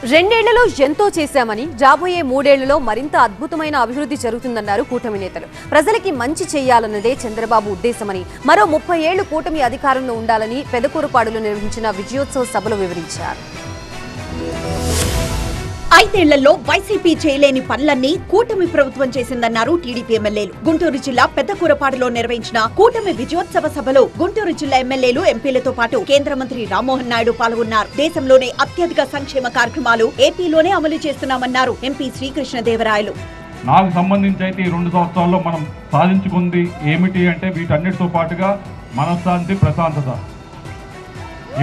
రెండేళ్లలో ఎంతో చేశామని రాబోయే మూడేళ్లలో మరింత అద్భుతమైన అభివృద్ధి జరుగుతుందన్నారు కూటమి నేతలు. ప్రజలకి మంచి చేయాలన్నదే చంద్రబాబు ఉద్దేశమని, మరో 30 ఏళ్లు కూటమి అధికారంలో ఉండాలని పెదకూరుపాడులో నిర్వహించిన విజయోత్సవ సభలో వివరించారు. 5 ఏళ్లలో వైసీపీ చేయలేని పనులన్నీ కూటమి ప్రభుత్వం చేసిందన్నారు టీడీపీ ఎమ్మెల్యేలు. గుంటూరు జిల్లా పెద్దకూరపాడులో నిర్వహించిన కూటమి విజయోత్సవ సభలో గుంటూరు జిల్లా ఎమ్మెల్యేలు, ఎంపీలతో పాటు కేంద్ర మంత్రి రామ్మోహన్ నాయుడు పాల్గొన్నారు. దేశంలోనే అత్యధిక సంక్షేమ కార్యక్రమాలు ఏపీలోనే అమలు చేస్తున్నామన్నారు ఎంపీ శ్రీకృష్ణదేవరాయలు. నాకు సంబంధించి అయితే ఈ 2 సంవత్సరాల్లో మనం సాధించుకుంది ఏమిటి అంటే వీటన్నిటితో పాటుగా మనశ్శాంతి, ప్రశాంతత.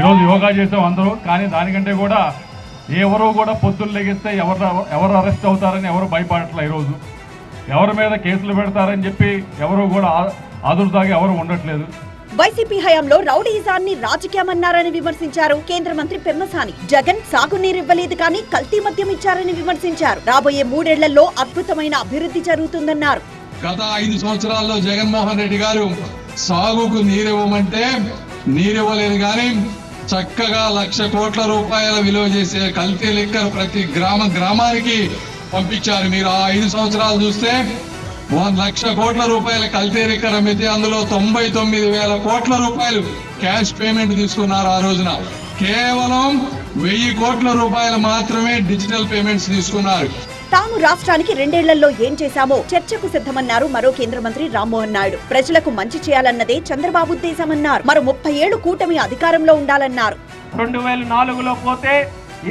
ఈరోజు యోగా చేసాం అందరూ, కానీ దానికంటే కూడా ఎవరు కూడా పొద్దున్న లెగిస్తే ఎవరు అరెస్ట్ అవుతారని ఎవరు భయపడట్లే. ఈరోజు ఎవరి మీద కేసులు పెడతారని చెప్పి ఎవరు కూడా ఆదుర్దాగా ఎవరు ఉండట్లేదు. వైసీపీ హయాంలో రౌడీయిజాన్ని రాజకీయమన్నారని విమర్శించారు కేంద్ర మంత్రి పెమ్మసాని. జగన్ సాగునీరివ్వలేదు కానీ కల్తీ మద్యం ఇచ్చారని విమర్శించారు. రాబోయే 3 ఏళ్లలో అద్భుతమైన అభివృద్ధి జరుగుతుందన్నారు. గత 5 సంవత్సరాల్లో జగన్మోహన్ రెడ్డి గారు సాగుకు నీరివ్వమంటే నీరివ్వలేదు, కానీ చక్కగా 1,00,000 కోట్ల రూపాయల విలువ చేసే కల్తీ లిక్కర్ ప్రతి గ్రామానికి పంపించారు. మీరు ఆ 5 సంవత్సరాలు చూస్తే 1,00,000 కోట్ల రూపాయల కల్తీ లిక్కర్ అమ్మితే అందులో 99,000 కోట్ల రూపాయలు క్యాష్ పేమెంట్ తీసుకున్నారు. ఆ రోజున కేవలం 1,000 కోట్ల రూపాయలు మాత్రమే డిజిటల్ పేమెంట్స్ తీసుకున్నారు. తాము రాష్ట్రానికి 2 ఏళ్లలో ఏం చేశామో చర్చకు సిద్ధమన్నారు మరో కేంద్ర మంత్రి రామ్మోహన్ నాయుడు. ప్రజలకు మంచి చేయాలన్నదే చంద్రబాబు ఉద్దేశమన్నారు. మరో 30 ఏళ్లు కూటమి అధికారంలో ఉండాలన్నారు. 2004లో పోతే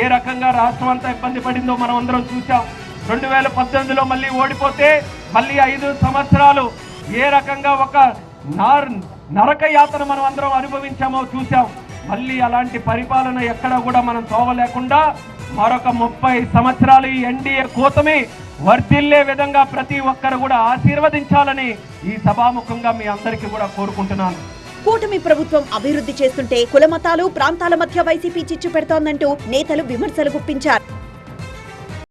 ఏ రకంగా రాష్ట్రం అంతా ఇబ్బంది పడిందో మనం అందరం చూసాం. 2018లో మళ్ళీ ఓడిపోతే మళ్ళీ 5 సంవత్సరాలు ఏ రకంగా ఒక నరక యాతన మనం అందరం అనుభవించామో చూసాం. మళ్ళీ అలాంటి పరిపాలన ఎక్కడ కూడా మనం తోవలేకుండా మరొక 30 సంవత్సరాలు ఈ ఎన్డీఏ కూటమి వర్ధిల్లే విధంగా ప్రతి ఒక్కరు కూడా ఆశీర్వదించాలని ఈ సభాముఖంగా మీ అందరికీ కూడా కోరుకుంటున్నాను. కూటమి ప్రభుత్వం అభివృద్ధి చేస్తుంటే కులమతాలు, ప్రాంతాల మధ్య వైసీపీ చిచ్చు పెడుతోందంటూ నేతలు విమర్శలు గుప్పించారు.